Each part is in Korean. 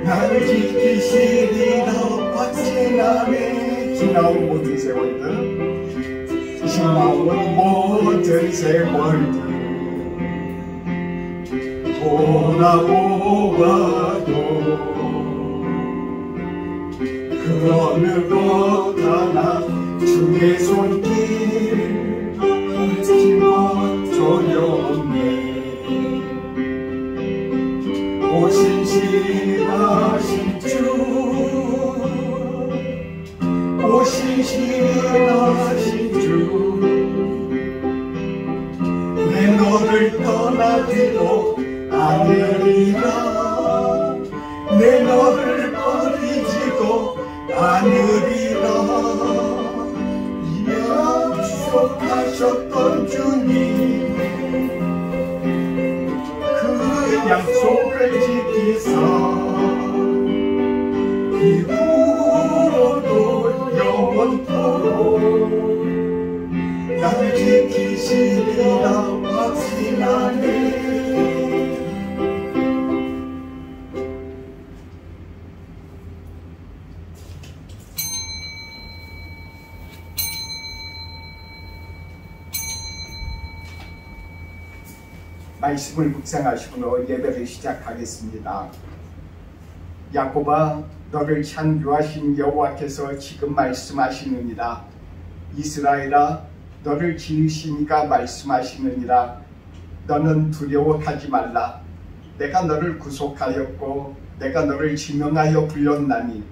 나를 지키시리라 확신하네. 지나온 모든 세월들, 지나온 모든 세월들 돌아보아도 그 어느 것 하나 주의 손길 잊지 못 조용해. 오신 신하신 주, 오신 신하신 주, 내 너를 떠나지도 않으리라. 내 너를 버리지도 않으리라. 약속하셨던 주님, 그 약속을 지키사 이후로도 영원토록 나를 지키시리라 확신하네. 말씀을 묵상하시고 예배를 시작하겠습니다. 야곱아, 너를 창조하신 여호와께서 지금 말씀하시느니라. 이스라엘아, 너를 지으시니까 말씀하시느니라. 너는 두려워하지 말라. 내가 너를 구속하였고 내가 너를 지명하여 불렀나니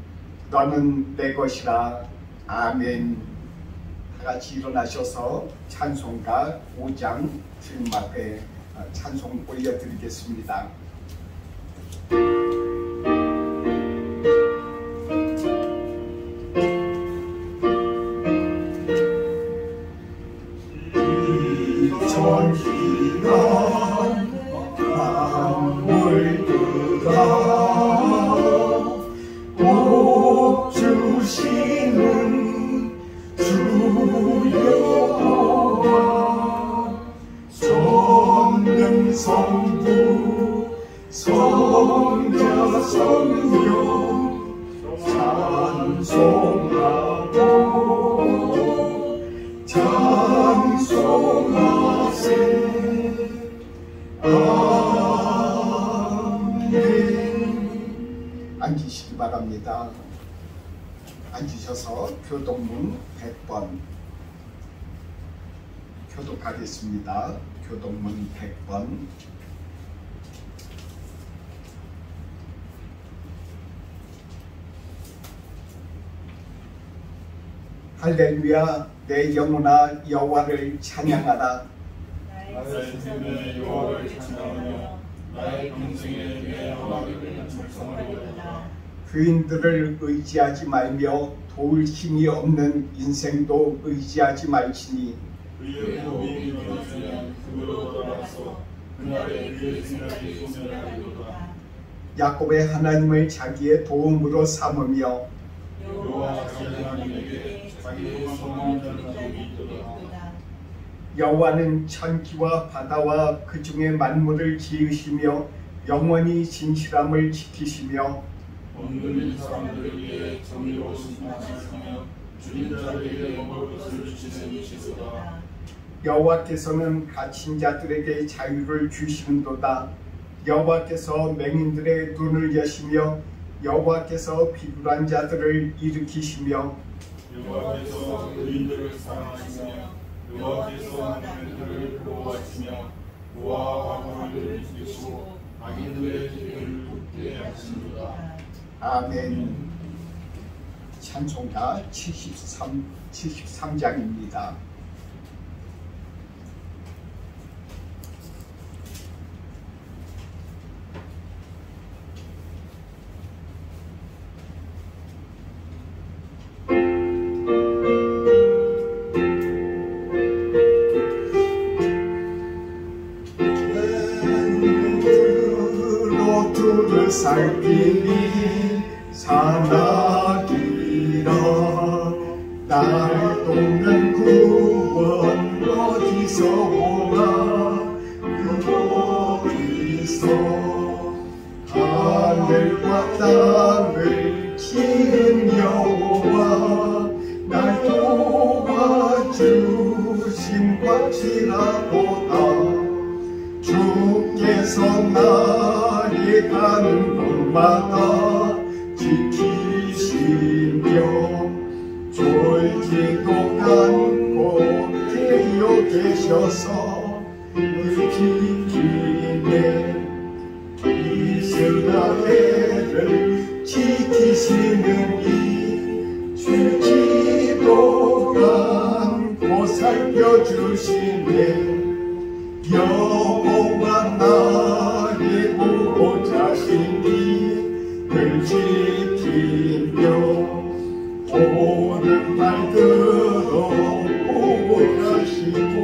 너는 내 것이라. 아멘. 다같이 일어나셔서 찬송가 5장 주님 앞에 찬송 올려드리겠습니다. 이천희가 만물들아 복 주시는 주 여호와, 성부 성자 성령 찬송하고 찬송하세. 아멘. 앉으시기 바랍니다. 앉으셔서 교동문 100번 교독하겠습니다. 교동문 100번. 할렐루야. 내 영혼아 여호와를 찬양하라. 나의 생명의 여호와를 찬양하며 나의 평생에 내 하나님을 찬송하리로다. 부인들을 의지하지 말며 도울 힘이 없는 인생도 의지하지 말지니 그의 도움이 되었으면 그로 돌아서 그날에 그의 생각이 소멸하리로다. 야곱의 하나님을 자기의 도움으로 삼으며 여호와 자기 하나님에게 자기의 성함을 전하게 있도다. 여호와는 천지와 바다와 그 중에 만물을 지으시며 영원히 진실함을 지키시며 얻는 사람들을 위해 정의로우신 하시며 주인 자들에게 먹을 것을 주시는 이시도다. 여호와께서는 갇힌 자들에게 자유를 주시는도다. 여호와께서 맹인들의 눈을 여시며 여호와께서 비굴한 자들을 일으키시며 여호와께서 의인들을 사랑하시며 여호와께서 맹인들을 보호하시며 고아와 화를 이기시고 악인들의 길을 굽게 하시도다. 아멘. 찬송가 73장입니다. 두루 살피니 사나기라. 나를 돕는 구원 어디서 오나. 그 어디서 하늘과 땅 날마다 지키시며 졸지도 않고 되어 계셔서 지키네 이스라엘을 지키시는 이 줄지도 않고 살펴주시네 여호와 나의 보호자시니 늘 지키며 오는 말들어 보호하시고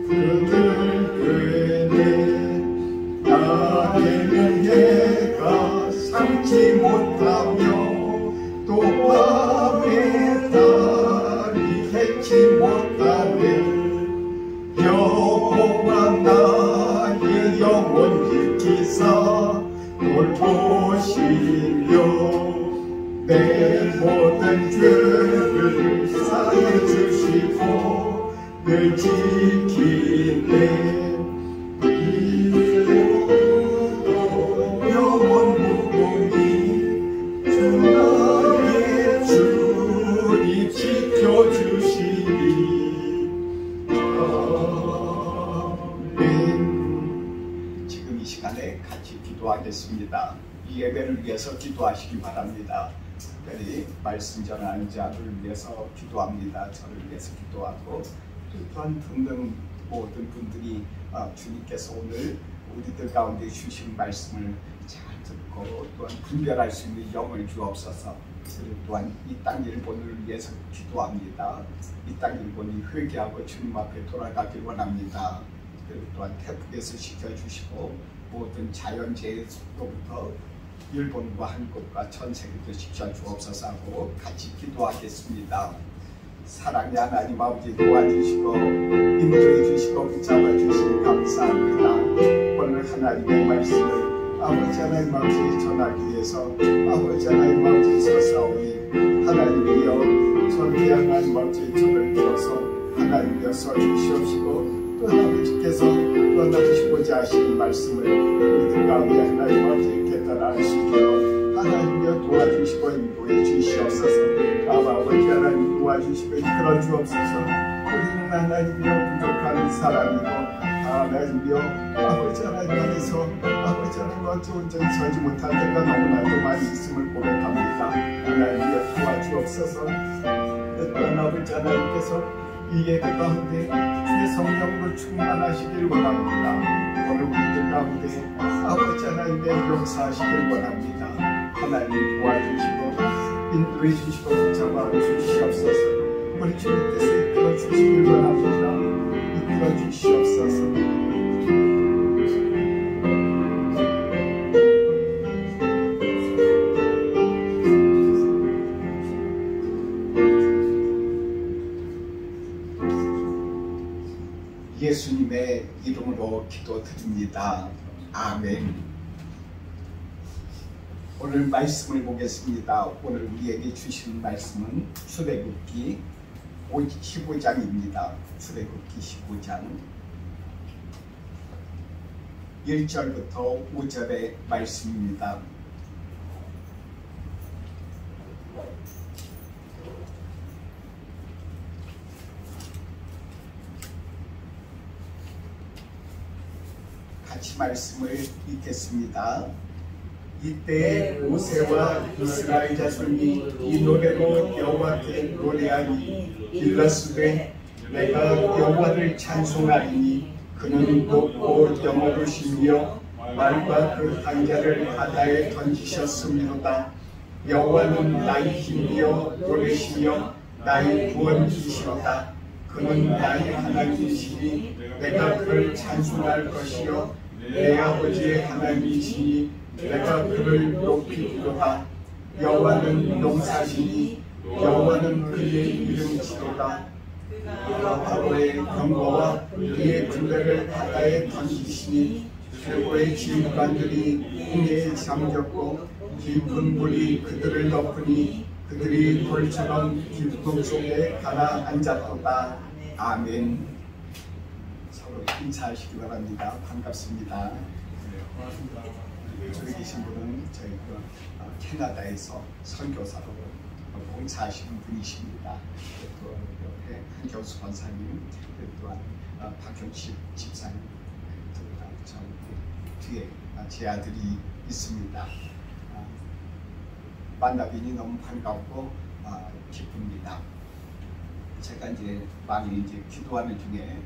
그늘 그네 낮에는 해가 삼지 못하며 또 밤에 달이 해치 못하네 여호와 나의 영혼 지키사 돌보시며 내 모든 죄를 사해주시고 늘 지키네 영원 무궁히 주 나의 주님 지켜주시니 지금 이 시간에 같이 기도하겠습니다. 이 예배를 위해서 기도하시기 바랍니다. 특별히 말씀 전하는 자를 위해서 기도합니다. 저를 위해서 기도하고 또한 등등 모든 분들이 주님께서 오늘 우리들 가운데 주신 말씀을 잘 듣고 또한 분별할 수 있는 영을 주옵소서. 또한 이 땅 일본을 위해서 기도합니다. 이 땅 일본이 회개하고 주님 앞에 돌아가길 원합니다. 그리고 또한 태풍에서 지켜주시고 모든 자연재해로부터 일본과 한국과 전 세계도 지켜주옵소서 하고 같이 기도하겠습니다. 사랑의 하나님 아버지 도와주시고 인도해 주시고 붙잡아 주시니 감사합니다. 오늘 하나님의 말씀을 아버지 하나님 아버지 전하기 위해서 아버지 하나님 아버지 서사오니 하나님이여 저를 하나님 아버지 저를 들어서 하나님이여 써주시옵시고 또 아버지께서 떠나주시고자 하시는 말씀을 우리들 가운데 하나님 아버지 깨달아 하시며 하나님이여 도와주시고 인도해 주시옵소서. 아버지 하나님 도와주시고 이끌어 주옵소서. 우리는 하나님이여 부족한 사람이고 하나님이여 아버지 하나님 안에서 아버지 하나님 온전히 서지 못할 때가 너무나도 많이 있음을 고백합니다. 하나님이여 도와주옵소서. 또한 아버지 하나님께서 이 예배 가운데 주의 성령으로 충만하시길 원합니다. 오늘 우리들 가운데 아버지 하나님의 역사하시길 원합니다. 하나님 도와주시고 인도해 주시고 붙잡아 주시옵소서. 우리 주님께서 이끌어 주시길 원합니다. 이끌어 주시옵소서. 예수님의 이름으로 기도드립니다. 아멘. 오늘 말씀을 보겠습니다. 오늘 우리에게 주신 말씀은 출애굽기 15장입니다. 출애굽기 15장 1절부터 5절의 말씀입니다. 같이 말씀을 읽겠습니다. 이때 모세와 이스라엘 자손이 이 노래로 여호와께 노래하니 일러스되 내가 여호와를 찬송하리니 그는 높고 영원하시며 말과 그 한자를 바다에 던지셨음이로다. 여호와는 나의 힘이여 노래시며 나의 구원이시로다. 그는 나의 하나님이시니 내가 그를 찬송할 것이요 내 아버지의 하나님이시니 내가 그를 높이 부르다. 여호와는 용사시니 여호와는 그의 이름이시로다. 그가 바로의 병거와 그의 군대를 바다에 던지시니 최고의 지휘관들이 홍해에 잠겼고 깊은 물이 그들을 덮으니 그들이 돌처럼 깊은 속에 가라앉았도다. 아멘. 서로 인사하시기 바랍니다. 반갑습니다. 저기 계신 분은 저희 캐나다에서 선교사로 봉사하시는 분이십니다. 또 옆에 한경수 권사님, 또한 박형식 집사님, 저 뒤에 제 아들이 있습니다. 만나뵈니 너무 반갑고 기쁩니다. 제가 이제 많이 기도하는 중에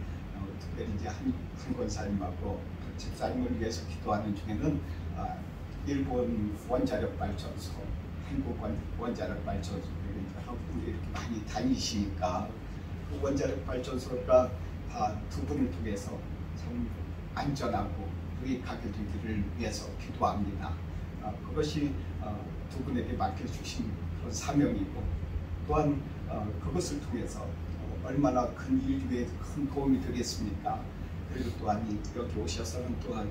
특별히 이제 한 권사님하고 박 집사님을 위해서 기도하는 중에는 일본 원자력 발전소, 한국 원자력 발전소 한국에 이렇게 많이 다니시니까 그 원자력 발전소가 다 두 분을 통해서 참 안전하고 유익하게 되기를 위해서 기도합니다. 그것이 두 분에게 맡겨주신 그런 사명이고, 또한 그것을 통해서 얼마나 큰 인류에 큰 도움이 되겠습니까? 그리고 또한 여기 오셔서는 또한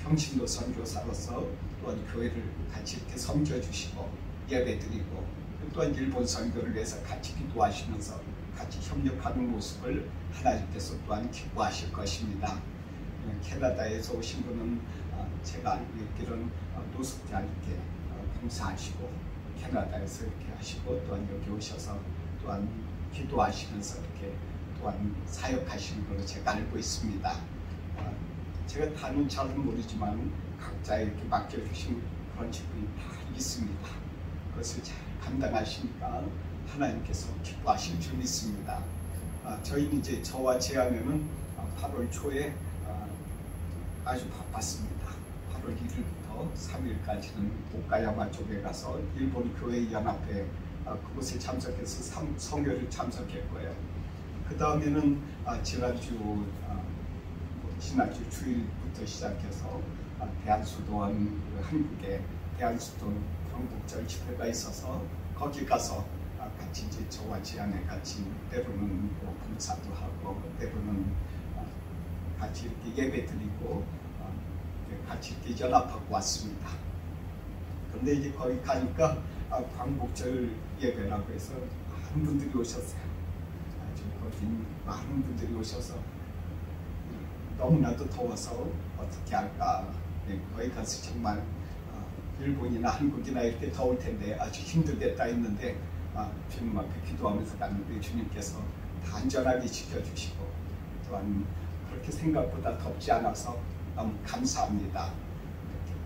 평신도 선교사로서 또한 교회를 같이 이렇게 섬겨주시고 예배드리고, 또한 일본 선교를 위해서 같이 기도하시면서 같이 협력하는 모습을 하나님께서 또한 기뻐하실 것입니다. 캐나다에서 오신 분은 제가 알고 있기로는 노숙자 이렇게 봉사하시고 캐나다에서 이렇게 하시고, 또한 여기 오셔서 또한 기도하시면서 이렇게 또한 사역하시는 걸로 제가 알고 있습니다. 제가 다는 잘은 모르지만 각자 이렇게 맡겨주신 그런 직분이 다 있습니다. 그것을 잘 감당하시니까 하나님께서 기뻐하실 줄 믿습니다. 저희는 이제 저와 제 아내는 8월 초에 아주 바빴습니다. 8월 1일부터 3일까지는 오카야마 쪽에 가서 일본 교회 연합회 그곳에 참석해서 성교를 참석했고요. 그 다음에는 지난주 주일부터 시작해서 대한수도원 한국에 대한수도원 광복절 집회가 있어서 거기 가서 같이 이제 저와 제 아내 같이 때로는 봉사도 하고 때로는 같이 이렇게 예배 드리고 같이 이렇게 연합하고 왔습니다. 그런데 이제 거기 가니까 광복절 예배라고 해서 많은 분들이 오셨어요. 거기 많은 분들이 오셔서 너무나도 더워서 어떻게 할까. 거기 가서 정말 일본이나 한국이나 이렇게 더울 텐데 아주 힘들겠다 했는데 주님 앞에 기도하면서 갔는데 주님께서 다 안전하게 지켜주시고, 또한 그렇게 생각보다 덥지 않아서 너무 감사합니다.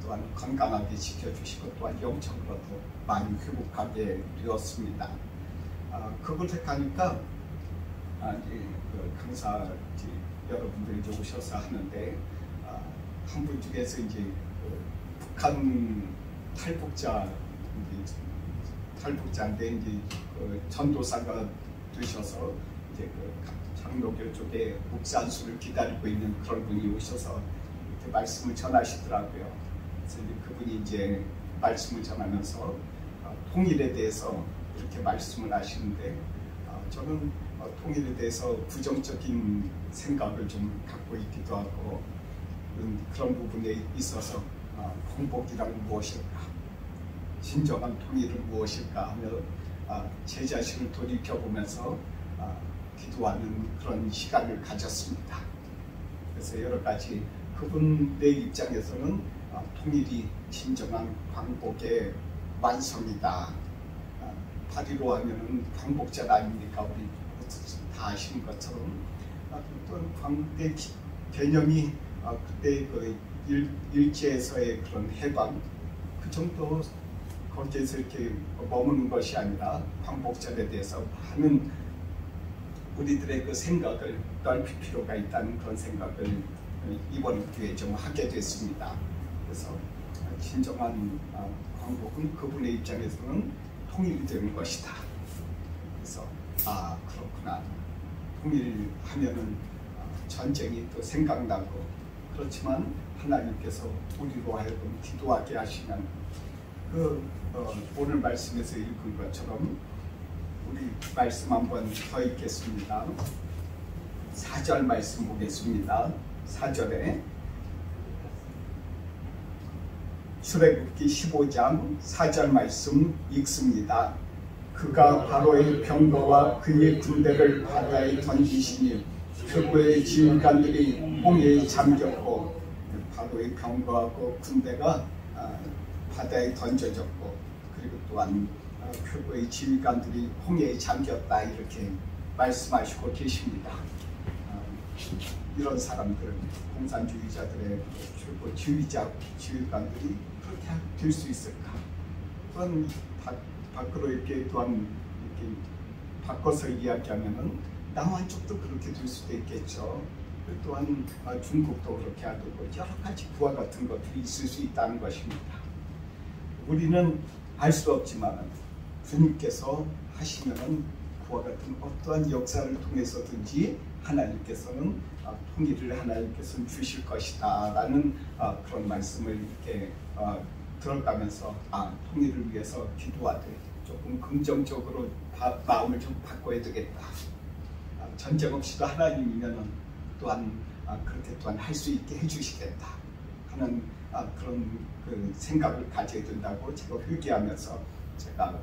또한 건강하게 지켜주시고 또한 영적으로도 많이 회복하게 되었습니다. 그곳에 가니까 이제 강사 여러분들이 이제 오셔서 하는데 한 분 중에서 이제 북한 탈북자인데 이제 전도사가 되셔서 이제 장로교 쪽에 목사 안수를 기다리고 있는 그런 분이 오셔서 이렇게 말씀을 전하시더라고요. 그래서 이제 그분이 이제 말씀을 전하면서 통일에 대해서 이렇게 말씀을 하시는데 저는 통일에 대해서 부정적인 생각을 좀 갖고 있기도 하고, 그런 부분에 있어서 공복이란 무엇일까, 진정한 통일은 무엇일까 하며 제 자신을 돌이켜보면서 기도하는 그런 시간을 가졌습니다. 그래서 여러 가지 그분의 입장에서는 통일이 진정한 광복의 완성이다. 파리로 하면은 광복절 아닙니까? 우리 다 아시는 것처럼 또 광복의 개념이 그때 그 일제에서의 그런 해방 그 정도 거기에서 이렇게 머무는 것이 아니라 광복절에 대해서 많은 우리들의 그 생각을 넓힐 필요가 있다는 그런 생각을 이번 기회에 좀 하게 됐습니다. 그래서 진정한 광복은 그분의 입장에서는 통일이 되는 것이다. 그래서 그렇구나. 통일하면은 전쟁이 또 생각나고, 그렇지만 하나님께서 우리로 하여금 기도하게 하시면 오늘 말씀에서 읽은 것처럼 우리 말씀 한번 더 읽겠습니다. 4절 말씀 보겠습니다. 4절에 출애굽기 15장 4절 말씀 읽습니다. 그가 바로의 병거와 그의 군대를 바다에 던지시니 그의 지휘관들이 홍해에 잠겼고, 바로의 병거하고 군대가 바다에 던져졌고, 그리고 또한 표고의 지휘관들이 홍해에 잠겼다 이렇게 말씀하시고 계십니다. 이런 사람들은 공산주의자들의 최고 지휘관들이 그렇게 될 수 있을까? 또한 밖으로 이렇게 또한 이렇게 바꿔서 이야기하면은 남한 쪽도 그렇게 될 수도 있겠죠. 또한 중국도 그렇게 하고 여러 가지 부와 같은 것들이 있을 수 있다는 것입니다. 우리는 알 수 없지만 주님께서 하시면은 그와 같은 어떠한 역사를 통해서든지 하나님께서는 통일을 하나님께서는 주실 것이다 라는 그런 말씀을 이렇게 들어가면서 통일을 위해서 기도하되 조금 긍정적으로 마음을 좀 바꿔야 되겠다. 전쟁 없이도 하나님이면은 또한 그렇게 또한 할 수 있게 해주시겠다 하는 그런 그 생각을 가져야 된다고 제가 회개하면서 제가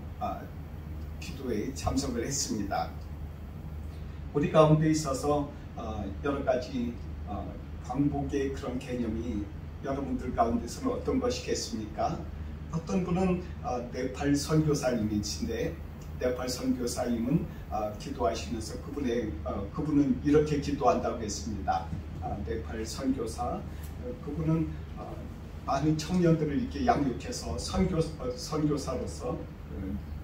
기도에 참석을 했습니다. 우리 가운데 있어서 여러 가지 광복의 그런 개념이 여러분들 가운데서는 어떤 것이겠습니까? 어떤 분은 네팔 선교사님이신데 네팔 선교사님은 기도하시면서 그분은 이렇게 기도한다고 했습니다. 네팔 선교사 그분은 많은 청년들을 이렇게 양육해서 선교사로서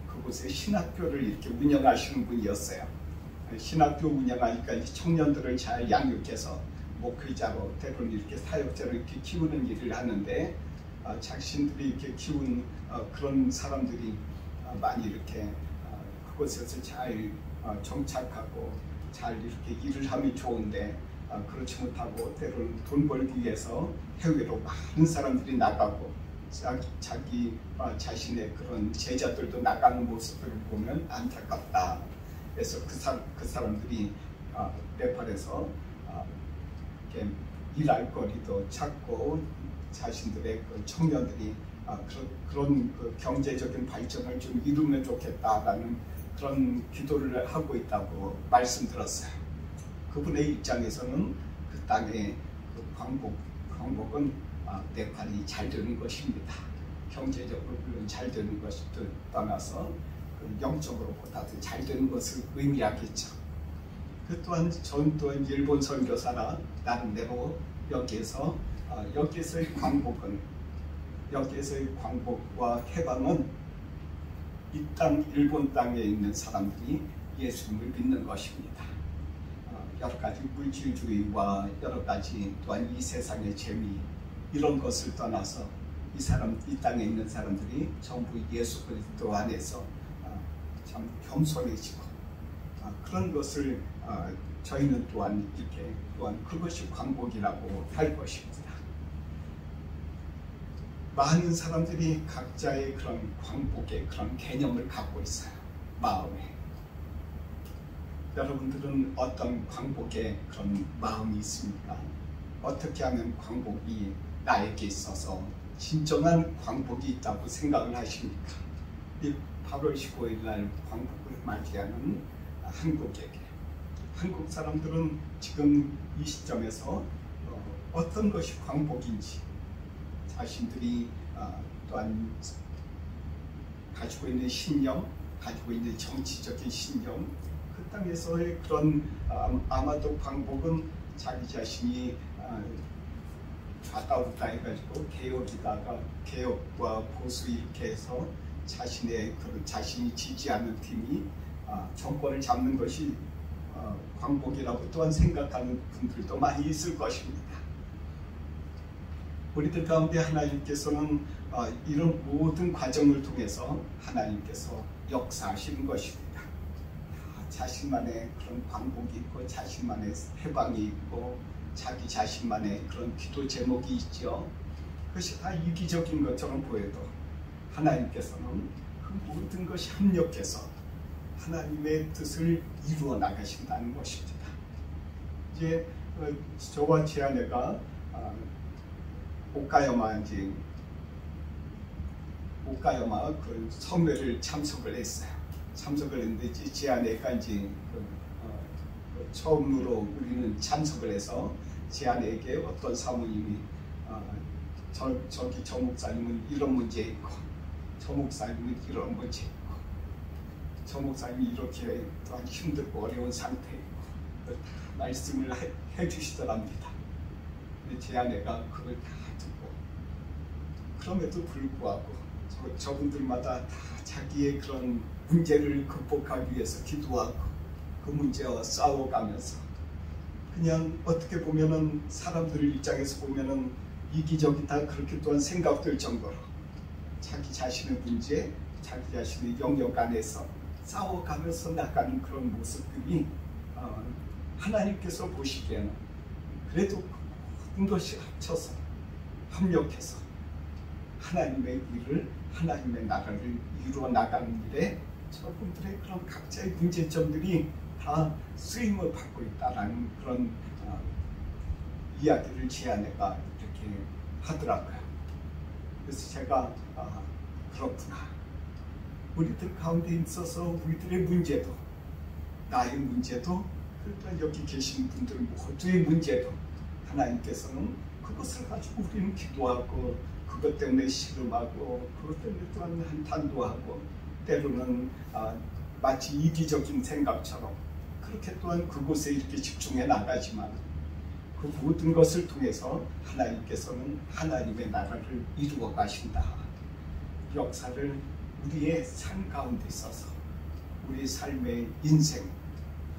그곳에 신학교를 이렇게 운영하시는 분이었어요. 신학교 운영하니까 청년들을 잘 양육해서 목회자로 때로는 이렇게 사역자로 이렇게 키우는 일을 하는데 자신들이 이렇게 키운 그런 사람들이 많이 이렇게 그곳에서 잘 정착하고 잘 이렇게 일을 하면 좋은데 그렇지 못하고 때로는 돈 벌기 위해서 해외로 많은 사람들이 나가고 자기 자신의 그런 제자들도 나가는 모습을 보면 안타깝다. 그래서 그 사람들이 네팔에서 이렇게 일할 거리도 찾고 자신들의 그 청년들이 그런 그 경제적인 발전을 좀 이루면 좋겠다라는 그런 기도를 하고 있다고 말씀드렸어요. 그분의 입장에서는 그 땅의 그 광복은 네팔이 잘 되는 것입니다. 경제적으로 물론 잘 되는 것을 떠나서 영적으로 보다도 잘 되는 것을 의미하겠죠. 그 또한 전 또한 일본 선교사라 나름대로 여기에서의 광복과 해방은 이 땅 일본 땅에 있는 사람들이 예수님을 믿는 것입니다. 여러 가지 물질주의와 여러 가지 또한 이 세상의 재미 이런 것을 떠나서 이 땅에 있는 사람들이 전부 예수 그리스도 안에서 참 겸손해지고 그런 것을 저희는 또한 이렇게 또한 그것이 광복이라고 할 것입니다. 많은 사람들이 각자의 그런 광복의 그런 개념을 갖고 있어요. 마음에. 여러분들은 어떤 광복의 그런 마음이 있습니까? 어떻게 하면 광복이 나에게 있어서 진정한 광복이 있다고 생각을 하십니까? 이 8월 15일 날 광복을 맞이하는 한국에게 한국 사람들은 지금 이 시점에서 어떤 것이 광복인지 자신들이 또한 가지고 있는 신념, 가지고 있는 정치적인 신념 그 땅에서의 그런 아마도 광복은 자기 자신이 좌다우다 해가지고 개혁과 보수 이렇게 해서 자신이 지지하는 팀이 정권을 잡는 것이 광복이라고 또한 생각하는 분들도 많이 있을 것입니다. 우리들 가운데 하나님께서는 이런 모든 과정을 통해서 하나님께서 역사하시는 것입니다. 자신만의 그런 광복이 있고 자신만의 해방이 있고 자기 자신만의 그런 기도 제목이 있죠. 그것이 다 이기적인 것처럼 보여도 하나님께서는 그 모든 것이 합력해서 하나님의 뜻을 이루어 나가신다는 것입니다. 이제 저와 제 아내가 오카야마 그 성회를 참석을 했어요. 참석을 했는데 제 아내가 이제 처음으로 우리는 참석을 해서 제 아내에게 어떤 사모님이 저기 저 목사님은 이런 문제 있고, 저 목사님은 이런 문제 있고, 저 목사님이 이렇게 또한 힘들고 어려운 상태에 있고, 말씀을 해주시더랍니다. 근데 제 아내가 그걸 다 듣고, 그럼에도 불구하고 저분들마다 다 자기의 그런 문제를 극복하기 위해서 기도하고 그 문제와 싸워가면서, 그냥 어떻게 보면은 사람들 입장에서 보면은 이기적이다 그렇게 또한 생각될 정도로 자기 자신의 문제, 자기 자신의 영역 안에서 싸워가면서 나가는 그런 모습들이 하나님께서 보시기에는 그래도 모든 것이 합쳐서 합력해서 하나님의 일을, 하나님의 나라를 이루어 나가는 일에 저분들의 그런 각자의 문제점들이 다 쓰임을 받고 있다라는 그런 이야기를 제 아내가 이렇게 하더라고요. 그래서 제가 그렇구나. 우리들 가운데 있어서 우리들의 문제도, 나의 문제도, 그러니까 여기 계신 분들 모두의 문제도 하나님께서는 그것을 가지고 우리는 기도하고, 그것 때문에 씨름하고, 그것 때문에 또한 한탄도 하고, 때로는 마치 이기적인 생각처럼 그렇게 또한 그곳에 이렇게 집중해 나가지만, 그 모든 것을 통해서 하나님께서는 하나님의 나라를 이루어 가신다. 역사를 우리의 삶 가운데 있어서 우리 삶의 인생,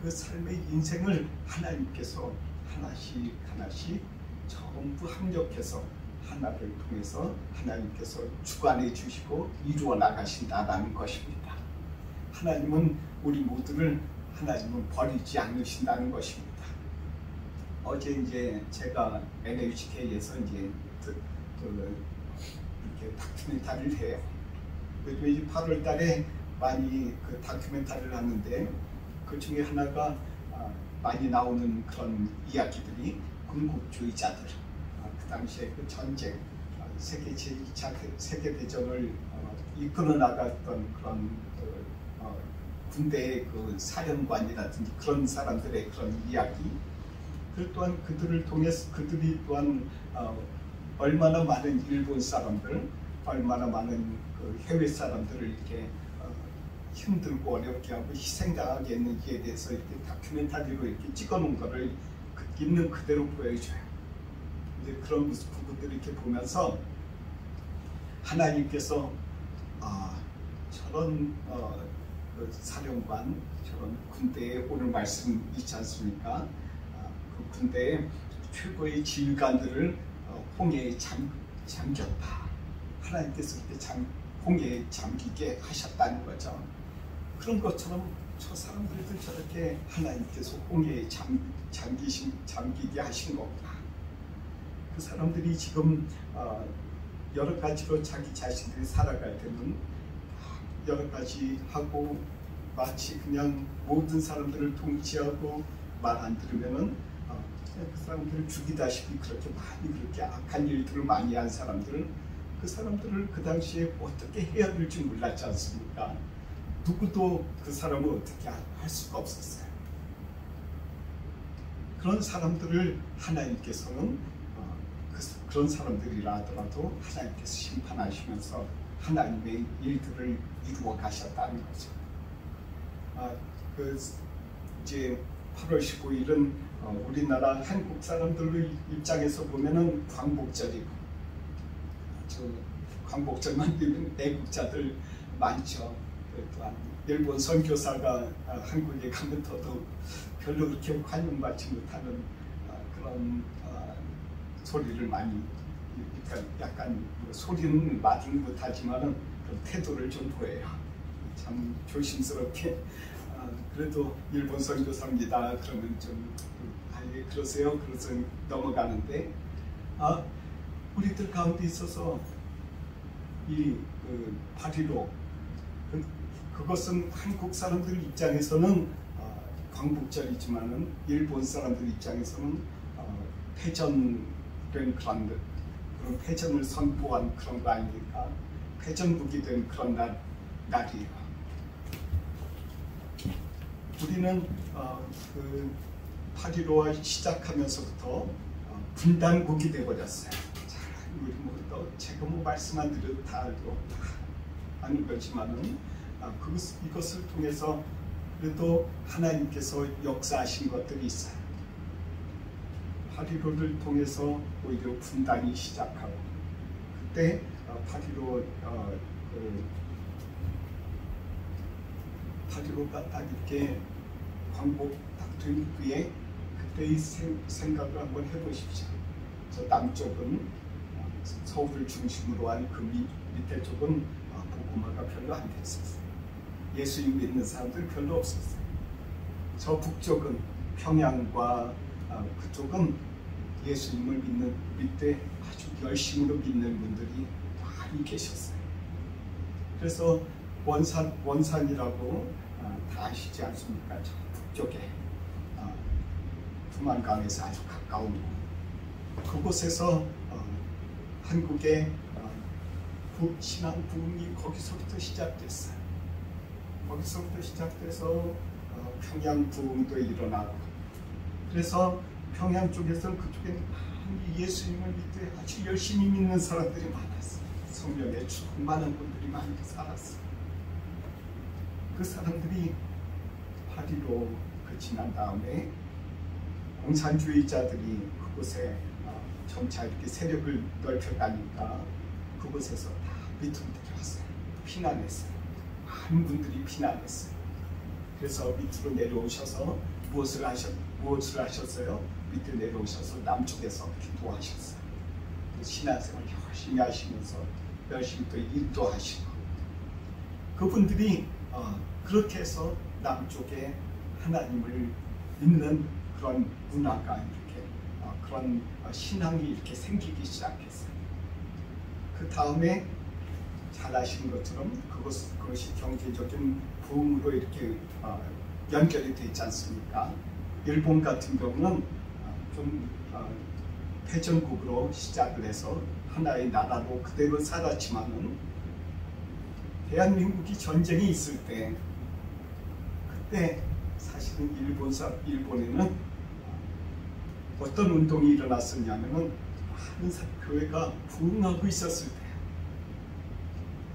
그 삶의 인생을 하나님께서 하나씩 하나씩 전부 합력해서 하나를 통해서 하나님께서 주관해 주시고 이루어 나가신다라는 것입니다. 하나님은 우리 모두를 하나님은 버리지 않으신다는 것입니다. 어제 이제 제가 NHK에서 이제 이렇게 다큐멘터리를 해요. 그래서 8월 달에 많이 그 다큐멘터리를 하는데, 그 중에 하나가 많이 나오는 그런 이야기들이 군국주의자들, 그 당시에 그 전쟁, 세계 제2차 세계대전을 이끌어 나갔던 그런 군대의 그 사령관이라든지 그런 사람들의 그런 이야기, 그 또한 그들을 통해서 그들이 또한 얼마나 많은 일본 사람들, 얼마나 많은 그 해외 사람들을 이렇게 힘들고 어렵게 하고 희생당하게 했는지에 대해서 이렇게 다큐멘터리로 이렇게 찍어놓은 거를 있는 그대로 보여줘요. 이제 그런 부분들을 이렇게 보면서 하나님께서 저런 그 사령관, 저런 군대에 오늘 말씀 있지 않습니까? 그 군대의 최고의 지휘관들을 홍해에 잠겼다. 하나님께서 이렇게 홍해에 잠기게 하셨다는 거죠. 그런 것처럼 저 사람들도 저렇게 하나님께서 홍해에 잠기게 하신 거구나. 그 사람들이 지금 여러 가지로 자기 자신들이 살아갈 때는 여러 가지 하고, 마치 그냥 모든 사람들을 통치하고 말 안 들으면은 그 사람들을 죽이다시피 그렇게 많이 그렇게 악한 일들을 많이 한 사람들은, 그 사람들을 그 당시에 어떻게 해야 될지 몰랐지 않습니까? 누구도 그 사람을 어떻게 할 수가 없었어요. 그런 사람들을 하나님께서는 그런 사람들이라 하더라도 하나님께서 심판하시면서 하나님의 일들을 이루어 가셨다는 거죠. 이제 8월 15일은 우리나라 한국 사람들 입장에서 보면은 광복절이고, 광복절만 되면 애국자들 많죠. 또한 일본 선교사가 한국에 가면 더더욱 별로 그렇게 환영받지 못하는 그런 소리를 많이, 그러니까 약간 소리는 말은 못하지만은 그런 태도를 좀 보여요. 참 조심스럽게. 그래도 일본 선교사입니다. 그러면 좀 예, 그러세요. 그래서 넘어가는데, 우리들 가운데 있어서 이 8.15 그것은 한국 사람들 입장에서는 광복절이지만은 일본 사람들 입장에서는 패전된 그런 패전을 선포한 그런 거 아닙니까? 패전국이 된 그런 날이에요. 우리는 그 8.15와 시작하면서부터 분단국이 되어버렸어요. 우리 뭐 제가 뭐 말씀 안 드려도 다 알고 아는 거지만은 이것을 통해서 그래도 하나님께서 역사하신 것들이 있어요. 8.15를 통해서 오히려 분단이 시작하고, 그때 8.15가 딱 이렇게 광복 딱 된 후에 그때의 생각을 한번 해보십시오. 저 남쪽은 서울을 중심으로 한 그 밑에 쪽은 복음화가 별로 안 됐었어요. 예수님 믿는 사람들 별로 없었어요. 저 북쪽은 평양과 그쪽은 예수님을 믿때 아주 열심으로 믿는 분들이 많이 계셨어요. 그래서 원산이라고 다 아시지 않습니까? 저 북쪽에 두만강에서 아주 가까운 그곳에서 한국의 신앙 부흥이 거기서부터 시작됐어요. 거기서부터 시작돼서 평양 부흥도 일어나고, 그래서 평양 쪽에서는 그쪽에 예수님을 믿되 아주 열심히 믿는 사람들이 많았어요. 성령에 충만한 분들이 많이 살았어요. 그 사람들이 8.15 그 지난 다음에 공산주의자들이 그곳에 점차 이렇게 세력을 넓혀가니까 그곳에서 다 밑으로 내려왔어요. 피난했어요. 많은 분들이 피난했어요. 그래서 밑으로 내려오셔서 무엇을 하셨어요? 밑에 내려오셔서 남쪽에서 기도하셨어요. 신앙생활 열심히 하시면서 열심히 또 일도 하시고, 그분들이 그렇게 해서 남쪽에 하나님을 믿는 그런 문화가 이렇게 그런 신앙이 이렇게 생기기 시작했어요. 그 다음에 잘 아시는 것처럼 그것이 경제적인 부흥으로 이렇게 연결이 되지 않습니까? 일본 같은 경우는 좀 패전국으로 시작을 해서 하나의 나라로 그대로 살았지만은 대한민국이 전쟁이 있을 때, 그때 사실은 일본에는 어떤 운동이 일어났었냐면은 많은 교회가 부흥하고 있었을 때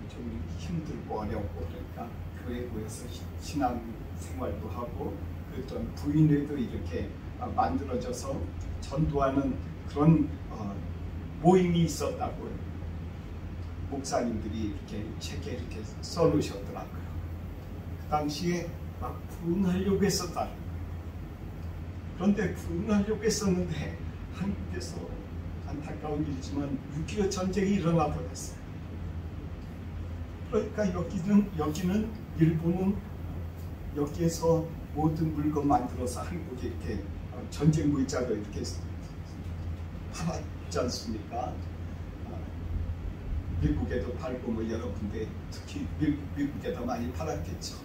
좀 힘들고 어렵고, 그러니까 교회에 모여서 신앙 생활도 하고 그랬던 부인회도 이렇게 만들어져서 전도하는 그런 모임이 있었다고요. 목사님들이 이렇게 책에 이렇게 써놓으셨더라고요. 그 당시에 막 부흥하려고 했었다. 그런데 부흥하려고 했었는데 한국에서 안타까운 일이지만 6.25 전쟁이 일어나 버렸어요. 그러니까 여기는 일본은 여기에서 모든 물건 만들어서 한국에 이렇게 전쟁 물자로 이렇게 팔았지 않습니까? 미국에도 팔고 뭐 여러 군데, 특히 미국에도 많이 팔았겠죠.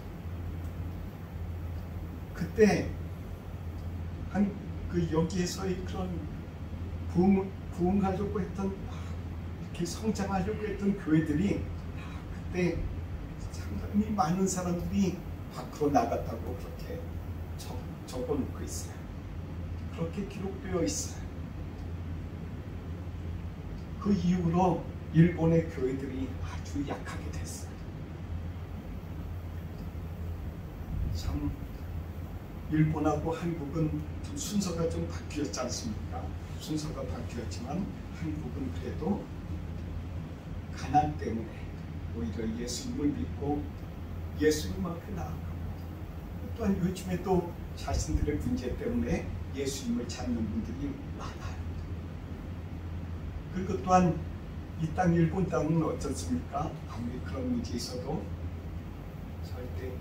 그때 여기에서의 그런 부흥하려고 했던, 이렇게 성장하려고 했던 교회들이 그때 상당히 많은 사람들이 밖으로 나갔다고 그렇게 적어놓고 있어요. 그렇게 기록되어 있어요. 그 이후로 일본의 교회들이 아주 약하게 됐어요. 참 일본하고 한국은 좀 순서가 좀 바뀌었지 않습니까? 순서가 바뀌었지만 한국은 그래도 가난 때문에 오히려 예수님을 믿고 예수님 앞에 나아가고, 또한 요즘에 또 자신들의 문제 때문에 예수님을 찾는 분들이 많아요. 그리고 또한 이 땅 일본 땅은 어떻습니까? 아무리 그런 문제 있어도 절대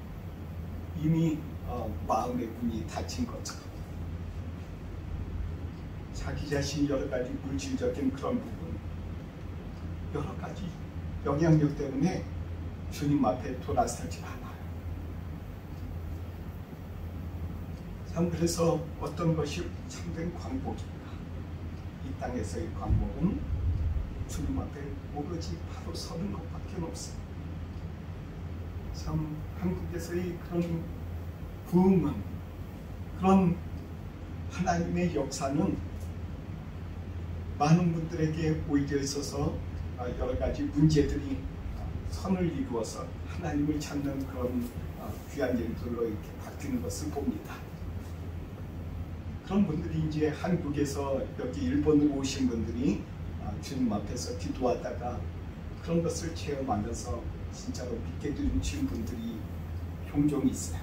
이미 마음의 문이 닫힌 것처럼 자기 자신이 여러 가지 물질적인 그런 부분, 여러 가지 영향력 때문에 주님 앞에 돌아서지 않아요. 참 그래서 어떤 것이 참된 광복인가? 이 땅에서의 광복은 주님 앞에 오로지 바로 서는 것밖에 없어요. 참 한국에서의 그런 부흥은, 그런 하나님의 역사는 많은 분들에게 오히려 있어서 여러 가지 문제들이 선을 이루어서 하나님을 찾는 그런 귀한 일들로 이렇게 바뀌는 것을 봅니다. 그런 분들이 이제 한국에서 여기 일본으로 오신 분들이 주님 앞에서 기도하다가 그런 것을 체험하면서 진짜로 믿게 되신 분들이 종종 있어요.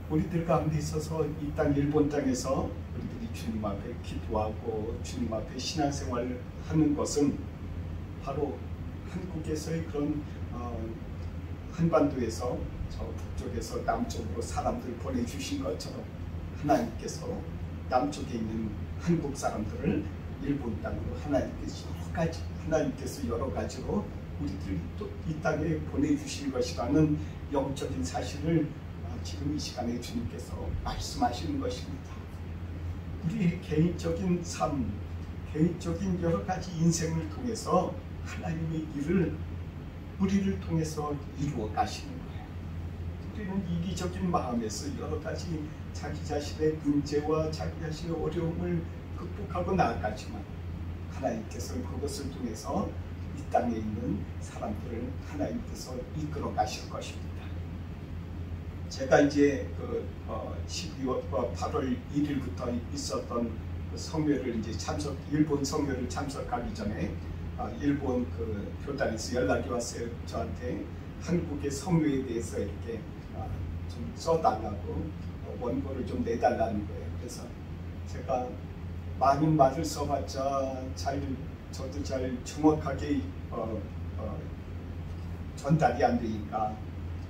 우리들 가운데 있어서 이 땅 일본 땅에서 우리들이 주님 앞에 기도하고 주님 앞에 신앙생활을 하는 것은 바로 한국에서의 그런 한반도에서 저 북쪽에서 남쪽으로 사람들 보내주신 것처럼 하나님께서 남쪽에 있는 한국 사람들을 일본 땅으로 하나님께서 여러 가지로 우리들 또 이 땅에 보내주신 것이라는 영적인 사실을 지금 이 시간에 주님께서 말씀하시는 것입니다. 우리의 개인적인 삶, 개인적인 여러 가지 인생을 통해서 하나님의 일을 우리를 통해서 이루어 가시는 거예요. 우리는 이기적인 마음에서 여러 가지 자기 자신의 문제와 자기 자신의 어려움을 극복하고 나아가지만 하나님께서는 그것을 통해서 이 땅에 있는 사람들을 하나님께서 이끌어 가실 것입니다. 제가 이제 12월 8월 1일부터 있었던 성회를 이제 일본 성회를 참석하기 전에 일본 그 교단에서 연락이 왔어요. 저한테 한국의 성회에 대해서 이렇게 좀 써달라고 원고를 좀 내달라는 거예요. 그래서 제가 많은 말을 써봤자 저도 잘 정확하게 전달이 안 되니까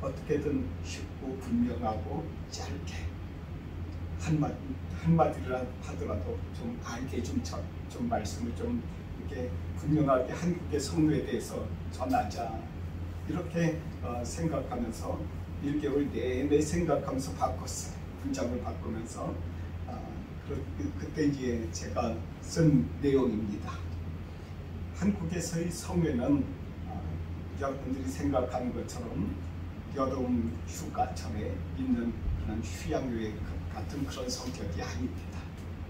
어떻게든 쉽고 분명하고 짧게 한마디를 하더라도 좀 알게 좀 말씀을 좀 이렇게 분명하게 한국의 성도에 대해서 전하자 이렇게 생각하면서 1개월 내내 생각하면서 바꿨어요. 문장을 바꾸면서 그때 이제 제가 쓴 내용입니다. 한국에서의 성회는 여러분들이 생각하는 것처럼 여름 휴가철에 있는 그런 휴양여행 같은 그런 성격이 아닙니다.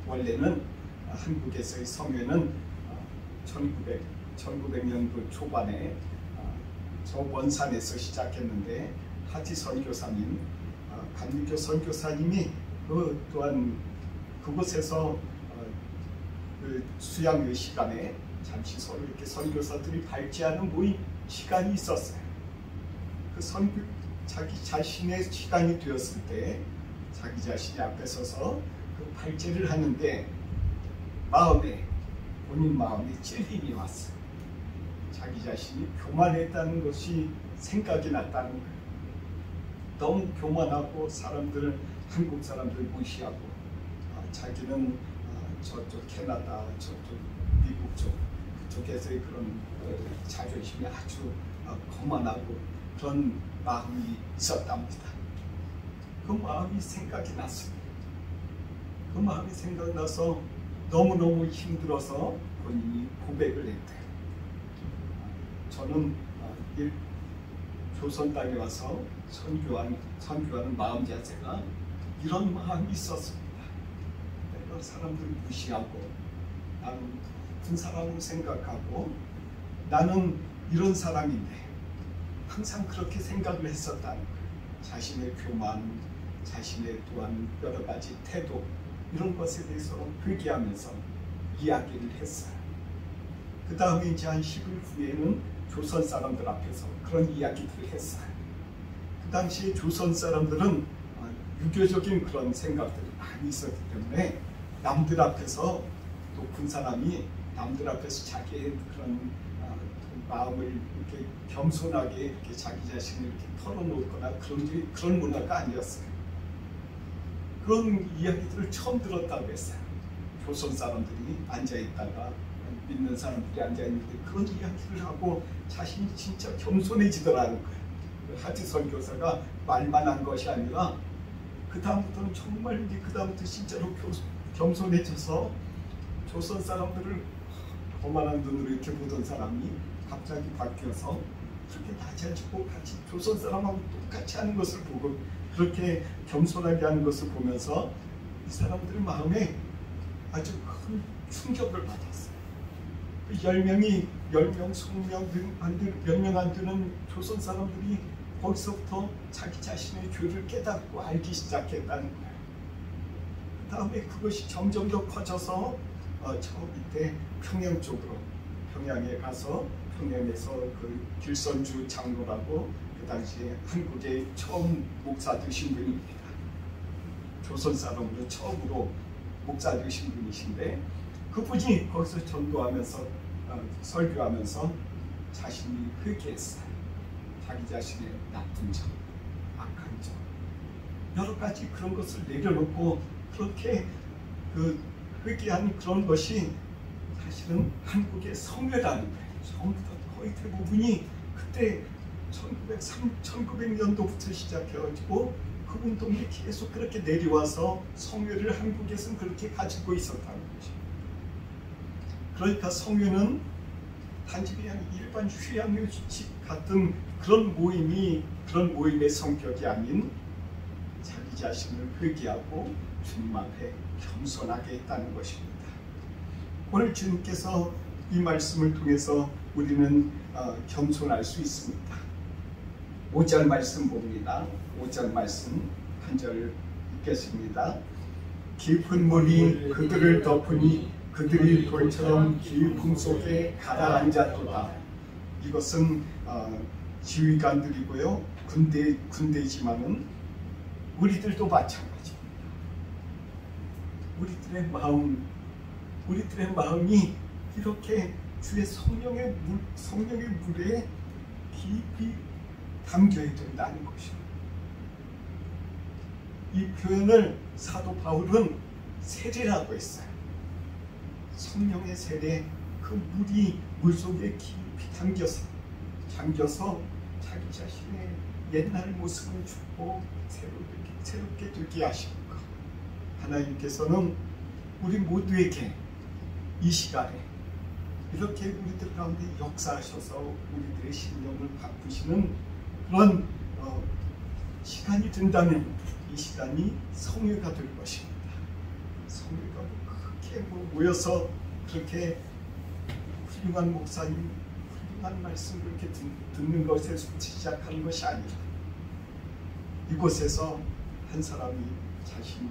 원래는 한국에서의 성회는 1900년도 초반에 저 원산에서 시작했는데 하지 선교사님, 감리교 선교사님이 또한 그곳에서 그 수양회 시간에 잠시 서로 이렇게 선교사들이 발제하는 모임 시간이 있었어요. 그 자기 자신의 시간이 되었을 때 자기 자신이 앞에 서서 그 발제를 하는데 본인 마음에 찔림이 왔어요. 자기 자신이 교만했다는 것이 생각이 났다는 거예요. 너무 교만하고 한국 사람들 무시하고 자기는 저쪽 캐나다, 저쪽 미국 그쪽에서의 그런 자존심이 아주 거만하고 그런 마음이 있었답니다. 그 마음이 생각이 났습니다. 그 마음이 생각나서 너무너무 힘들어서 본인이 고백을 했대요. 저는 조선 땅에 와서 선교하는 마음 자체가 이런 마음이 있었습니다. 내가 사람들을 무시하고 나는 같은 사람으로 생각하고 나는 이런 사람인데 항상 그렇게 생각을 했었다는 거예요. 자신의 교만, 자신의 또한 여러 가지 태도 이런 것에 대해서 회개하면서 이야기를 했어요. 그 다음에 이제 한 10일 후에는 조선 사람들 앞에서 그런 이야기들을 했어요. 그 당시에 조선 사람들은 유교적인 그런 생각들이 많이 있었기 때문에 남들 앞에서 높은 사람이 남들 앞에서 자기의 그런 마음을 이렇게 겸손하게 이렇게 자기 자신을 이렇게 털어놓거나 그런 문화가 아니었어요. 그런 이야기들을 처음 들었다고 했어요. 조선 사람들이 앉아있다가 믿는 사람들이 앉아있는데 그런 이야기를 하고 자신이 진짜 겸손해지더라는 거예요. 하지 선교사가 말만 한 것이 아니라 그 다음부터는 정말 그 다음부터 진짜로 겸손해져서 조선 사람들을 거만한 눈으로 이렇게 보던 사람이 갑자기 바뀌어서 그렇게 낮아지고 같이 조선 사람하고 똑같이 하는 것을 보고 그렇게 겸손하게 하는 것을 보면서 이 사람들의 마음에 아주 큰 충격을 받았어요. 10명, 20명, 몇 명 안 되는 조선 사람들이 거기서부터 자기 자신의 죄를 깨닫고 알기 시작했다는 거예요. 그 다음에 그것이 점점 더 커져서 저 밑에 평양 쪽으로, 평양에 가서 평양에서 그 길선주 장로라고 그 당시에 한국에 처음 목사 되신 분입니다. 조선 사람으로 처음으로 목사 되신 분이신데, 그분이 거기서 전도하면서 설교하면서 자신이 회개했어요. 자기 자신의 나쁜 점, 악한 점, 여러 가지 그런 것을 내려놓고 그렇게 그 회개한 그런 것이 사실은 한국의 성회라는 거예요. 전부 다 거의 대부분이 그때 1900년도부터 시작해가지고 그 운동이 계속 그렇게 내려와서 성회를 한국에서는 그렇게 가지고 있었다는 거죠. 그러니까 성회는 단지 그냥 일반 휴양휴식 같은 그런 모임의 성격이 아닌 자기 자신을 회개하고 주님 앞에 겸손하게 했다는 것입니다. 오늘 주님께서 이 말씀을 통해서 우리는 겸손할 수 있습니다. 5절 말씀 봅니다. 5절 말씀 한 절 읽겠습니다. 깊은 물이 그들을 덮으니 그들이 돌처럼 깊음 속에 가라앉았도다. 이것은 지휘관들이고요, 군대지만은 우리들도 마찬가지입니다. 우리들의 마음이 이렇게 주의 성령의 물에 깊이 담겨야 된다는 것입니다. 이 표현을 사도 바울은 세례라고 했어요. 성령의 세례, 그 물이 물속에 깊이 잠겨서 자기 자신의 옛날 모습을 주고 새롭게 되게 하시는 것. 하나님께서는 우리 모두에게 이 시간에 이렇게 우리들 가운데 역사하셔서 우리들의 심령을 바꾸시는 그런 시간이 된다면 이 시간이 성회가 될 것입니다. 성회가 그렇게 모여서 그렇게 훌륭한 목사님, 훌륭한 말씀을 이렇게 듣는 것에서 시작하는 것이 아니라 이곳에서 한 사람이 자신이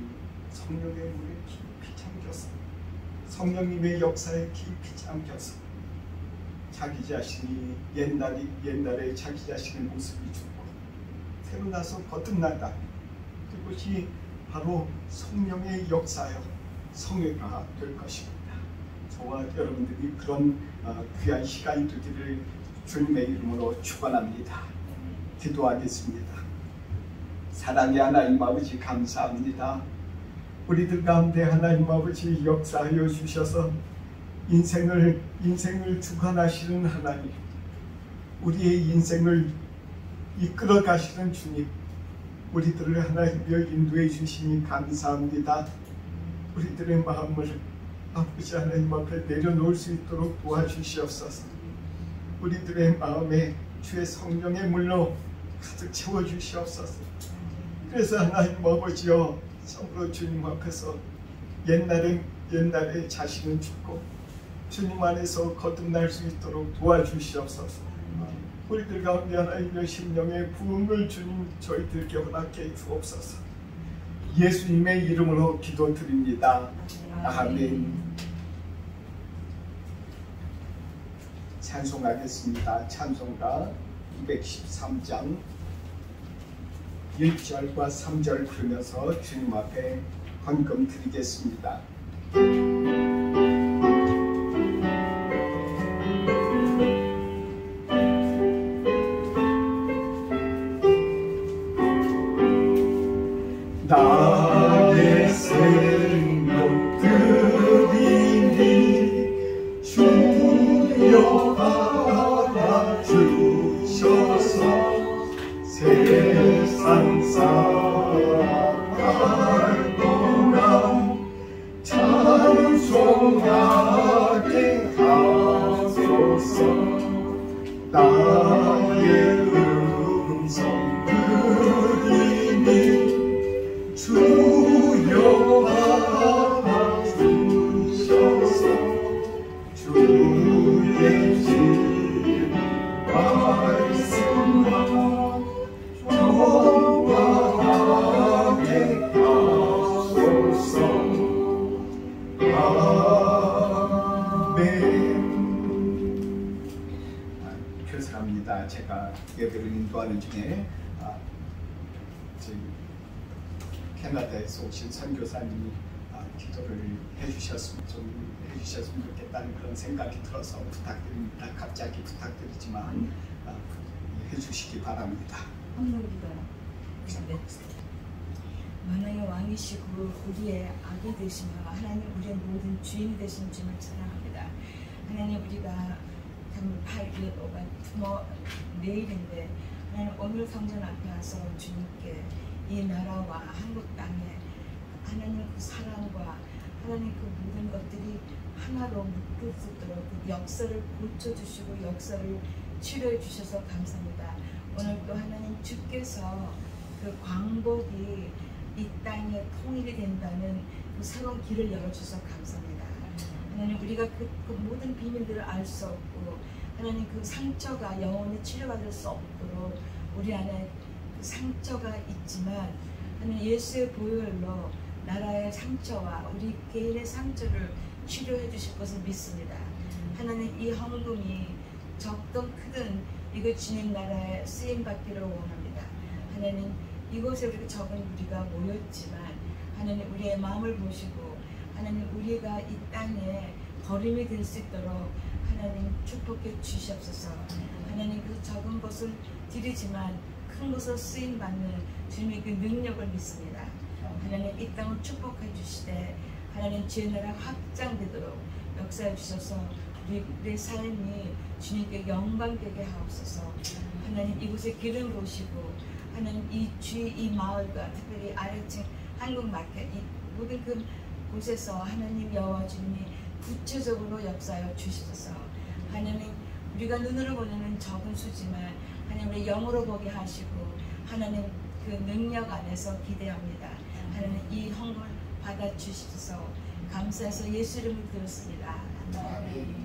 성령의 물에 깊이 잠겨서 성령님의 역사에 깊이 잠겨서 자기 자신이 옛날에 자기 자신의 모습이 죽고 새로 나서 거듭난다. 그것이 바로 성령의 역사여 성회가 될 것입니다. 저와 여러분들이 그런 귀한 시간이 되기를 주님의 이름으로 축원합니다. 기도하겠습니다. 사랑의 하나님 아버지, 감사합니다. 우리들 가운데 하나님 아버지 역사하여 주셔서 인생을 주관하시는 하나님, 우리의 인생을 이끌어 가시는 주님, 우리들을 하나님이여 인도해 주시니 감사합니다. 우리들의 마음을 아버지 하나님 앞에 내려놓을 수 있도록 도와주시옵소서. 우리들의 마음에 주의 성령의 물로 가득 채워주시옵소서. 그래서 하나님 아버지여, 참으로 주님 앞에서 옛날에 자신은 죽고 주님 안에서 거듭날 수 있도록 도와주시옵소서. 우리들 가운데 하나님의 심령의 부흥을 주님 저희들께 허락해 주옵소서. 예수님의 이름으로 기도드립니다. 아멘. 찬송하겠습니다. 찬송가 213장 1절과 3절 부르면서 주님 앞에 헌금 드리겠습니다. 나의 생명 드리니 주여 받아주셔서 세상 살아갈 동안 참 기도하는 중에 저희 캐나다에서 오신 선교사님이 기도를 해주셨으면 좋겠다는 그런 생각이 들어서 부탁드립니다. 갑자기 부탁드리지만 해주시기 바랍니다. 만왕의 왕이시고 우리의 아기 되시며 하나님 우리의 모든 주인이 되신 주님을 찬양합니다. 하나님 우리가 8일 내일인데 하나님 오늘 성전 앞에 와서 주님께 이 나라와 한국 땅에 하나님 그 사랑과 하나님 그 모든 것들이 하나로 묶일 수 있도록 그 역사를 고쳐주시고 역사를 치료해 주셔서 감사합니다. 오늘 또 하나님 주께서 그 광복이 이 땅에 통일이 된다는 그 새로운 길을 열어주셔서 감사합니다. 하나님 우리가 그 모든 비밀들을 알 수 없고 하나님 그 상처가 영원히 치료받을 수 없도록 우리 안에 그 상처가 있지만 하나님 예수의 보혈로 나라의 상처와 우리 개인의 상처를 치료해 주실 것을 믿습니다. 하나님 이 헌금이 적든 크든 이거 주님 나라에 쓰임받기를 원합니다. 하나님 이곳에 우리가 모였지만 하나님 우리의 마음을 보시고 하나님 우리가 이 땅에 거름이 될 수 있도록 하나님 축복해 주시옵소서. 하나님 그 적은 것을 드리지만 큰 것을 쓰임받는 주님의 그 능력을 믿습니다. 하나님 이 땅을 축복해 주시되 하나님 주의 나라 확장되도록 역사해 주셔서 우리의 삶이 주님께 영광되게 하옵소서. 하나님 이곳에 기름 부으시고 하나님 이 마을과 특별히 아래층 한국마켓 이 모든 그 곳에서 하나님 여호와 주님이 구체적으로 역사하여 주시소서. 하나님 우리가 눈으로 보는 적은 수지만 하나님 우리 영으로 보게 하시고 하나님 그 능력 안에서 기대합니다. 하나님 이 헌금을 받아 주시소서. 감사해서 예수 이름을 드렸습니다. 아멘.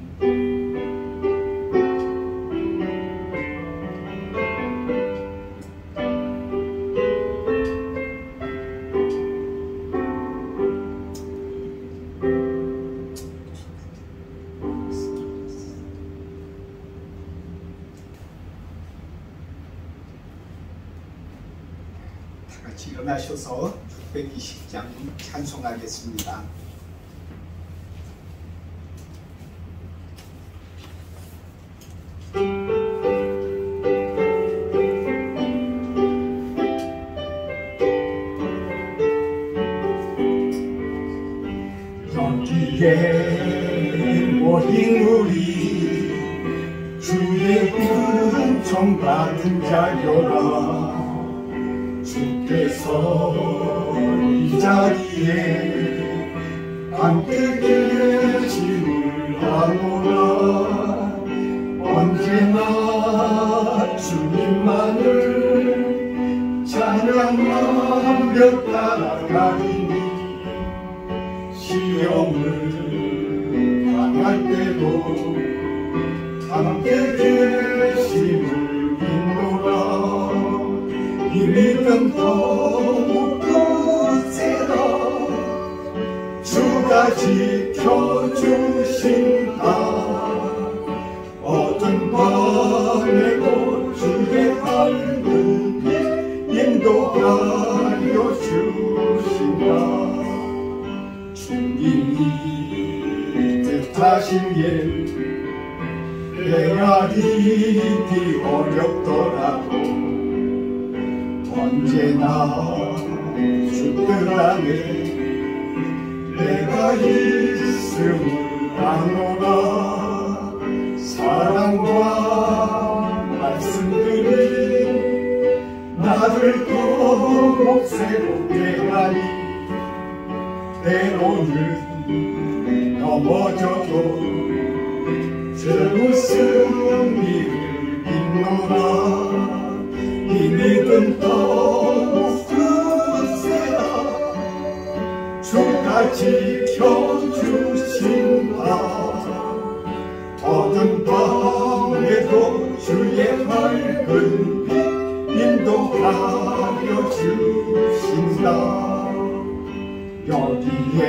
같이 일어나셔서 620장 찬송하겠습니다. 여기에 모인 우리 주의 은총 받은 자여라. 주께서 이 자리에 함께 계심을 아노라. 언제나 주님만을 찬양하며 따라가리니 시험을 당할 때도 함께 계심을 믿노라. 이 믿음 더욱 거세다. 주가 지켜주신다. 어두운 밤에도 주의 밝은 빛 인도하여 주신다. 주님이 뜻하신 일 헤아리기 어렵더라도 언제나 주 뜻 안에 내가 있음을 아노라. 사랑과 말씀들이 나를 더욱 새롭게 하니 때로는 넘어져도 즐거운 승리를 믿노라. 이 믿음 더욱 굳세다. 주가 지켜주신다. 어두운 밤에도 주의 밝은 빛 인도하여 주신다. 여기에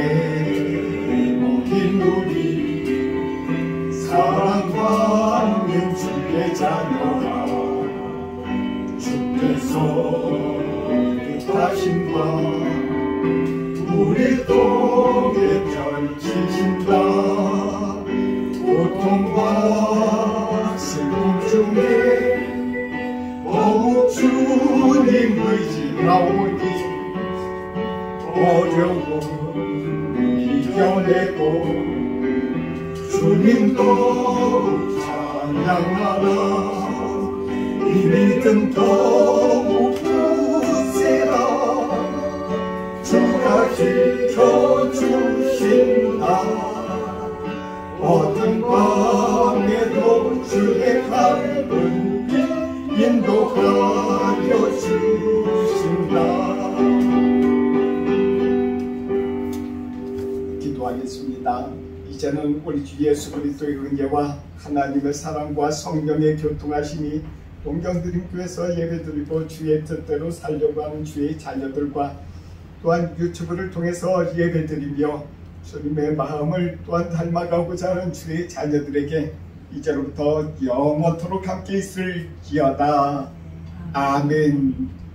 모인 우리 사랑받는 주의 자녀라. 주께서 뜻하신 바 우리 속에 펼치신다. 고통과 슬픔 중에 더욱 주님 의지하오니 어려움 이겨내고 주님도 찬양하라. 이 믿음 더욱 굳세라. 주가 지켜주신다. 어떤 밤에도 주의 밝은 빛 인도하여 주신다. 기도하겠습니다. 이제는 우리 주 예수 그리스도의 은혜와 하나님의 사랑과 성령의 교통하심이 동경드림교회에서 예배드리고 주의 뜻대로 살려고 하는 주의 자녀들과 또한 유튜브를 통해서 예배드리며 주님의 마음을 또한 닮아가고자 하는 주의 자녀들에게 이제로부터 영원토록 함께 있을지어다. 아멘.